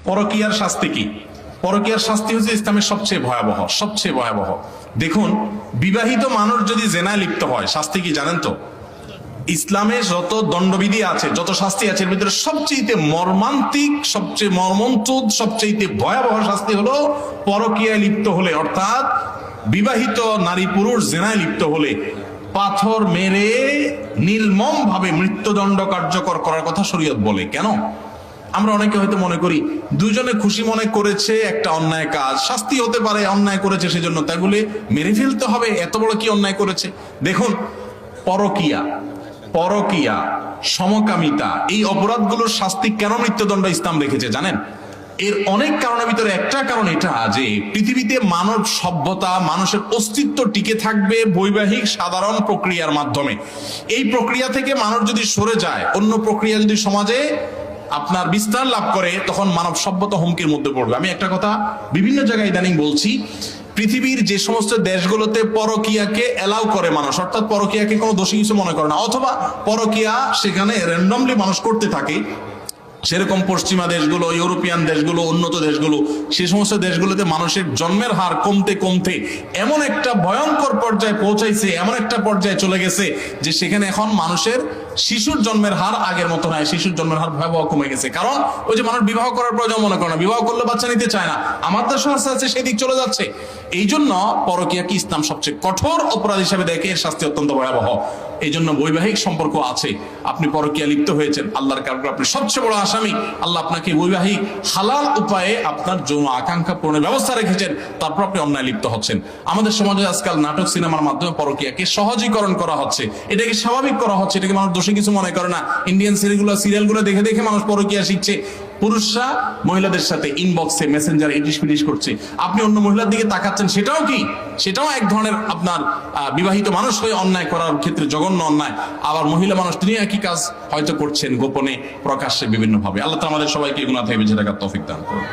পরকীয়ার শাস্তি কি? পরকীয়ার শাস্তি হচ্ছে ইসলামের সবচেয়ে ভয়াবহ, সবচেয়ে ভয়াবহ। দেখুন, বিবাহিত মানুষ যদি জেনায় লিপ্ত হয় শাস্তি কি জানেন তো? ইসলামে যত দণ্ডবিধি আছে, যত শাস্তি আছে, এর ভিতরে সবচেয়ে মর্মান্তিক, সবচেয়ে মর্মন্তুদ, সবচেয়ে ভয়াবহ শাস্তি হলো পরকীয়ায় লিপ্ত হলে, অর্থাৎ বিবাহিত নারী পুরুষ জেনায় লিপ্ত হলে পাথর মেরে নির্মম ভাবে মৃত্যুদণ্ড কার্যকর করার কথা শরীয়ত বলে। কেন? আমরা অনেকে হয়তো মনে করি দুজনে খুশি মনে করেছে একটা অন্যায় কাজ, শাস্তি হতে পারে, অন্যায় করেছে সেজন্য তাই বলে মেরে ফেলতে হবে, এত বড় কি অন্যায় করেছে? দেখুন, পরকীয়া, সমকামিতা, এই অপরাধগুলোর শাস্তি কেন মৃত্যুদণ্ড ইসলাম রেখেছে জানেন? এর অনেক কারণের ভিতরে একটা কারণ এটা যে পৃথিবীতে মানব সভ্যতা, মানুষের অস্তিত্ব টিকে থাকবে বৈবাহিক সাধারণ প্রক্রিয়ার মাধ্যমে। এই প্রক্রিয়া থেকে মানুষ যদি সরে যায়, অন্য প্রক্রিয়া যদি সমাজে আপনার বিস্তার লাভ করে, তখন মানব সভ্যতা হুমকির মধ্যে পড়বে। আমি একটা কথা বিভিন্ন জায়গায় ইদানিং বলছি, পৃথিবীর যে সমস্ত দেশগুলোতে পরকীয়াকে এলাও করে মানুষ, অর্থাৎ পরকীয়াকে কোনো দোষী কিছু মনে করে না, অথবা পরকীয়া সেখানে র্যান্ডমলি মানুষ করতে থাকে, সেরকম পশ্চিমা দেশগুলো, ইউরোপিয়ান দেশগুলো, উন্নত দেশগুলো, সে সমস্ত দেশগুলোতে মানুষের জন্মের হার কমতে কমতে এমন একটা ভয়ঙ্কর পর্যায়ে পৌঁছাইছে, এমন একটা পর্যায়ে চলে গেছে যে সেখানে এখন মানুষের শিশুর জন্মের হার আগের মতো নয়, শিশুর জন্মের হার ভয়াবহ কমে গেছে। কারণ ওই যে মানুষ বিবাহ করার প্রয়োজন মনে করে না, বিবাহ করলে বাচ্চা নিতে চায় না, আমার দেশে আস্তে আস্তে সেদিক চলে যাচ্ছে। এই জন্য পরকীয়াকে ইসলাম সবচেয়ে কঠোর অপরাধ হিসেবে দেখে, এর শাস্তি অত্যন্ত ভয়াবহ। এই জন্য বৈবাহিক সম্পর্ক আছে, আপনি পরকীয়া লিপ্ত হয়েছেন, আল্লাহর কারণে আপনি সবচেয়ে বড় আসামি। আল্লাহ আপনাকে বৈবাহিক হালাল উপায়ে আপনার যৌন আকাঙ্ক্ষা পূরণের ব্যবস্থা রেখেছেন, তারপর আপনি অন্যায় লিপ্ত হচ্ছেন। আমাদের সমাজে আজকাল নাটক সিনেমার মাধ্যমে পরকীয়াকে সহজীকরণ করা হচ্ছে, এটাকে স্বাভাবিক করা হচ্ছে, এটাকে মানুষ দোষী কিছু মনে করে না। ইন্ডিয়ান সিরিয়ালগুলো দেখে দেখে মানুষ পরকীয়া শিখছে। পুরুষরা মহিলাদের সাথে ইনবক্সে, মেসেঞ্জারে ইটিশ পিটিশ করছে, আপনি অন্য মহিলার দিকে তাকাচ্ছেন, সেটাও কি? সেটাও এক ধরনের আপনার বিবাহিত মানুষ হয়ে অন্যায় করার ক্ষেত্রে জঘন্য অন্যায়। আবার মহিলা মানুষ তিনি একই কাজ হয়তো করছেন গোপনে, প্রকাশ্যে, বিভিন্ন ভাবে। আল্লাহ তাআলা আমাদের সবাইকে এই গুনাহ থেকে বেঁচে থাকার তৌফিক দান করুন।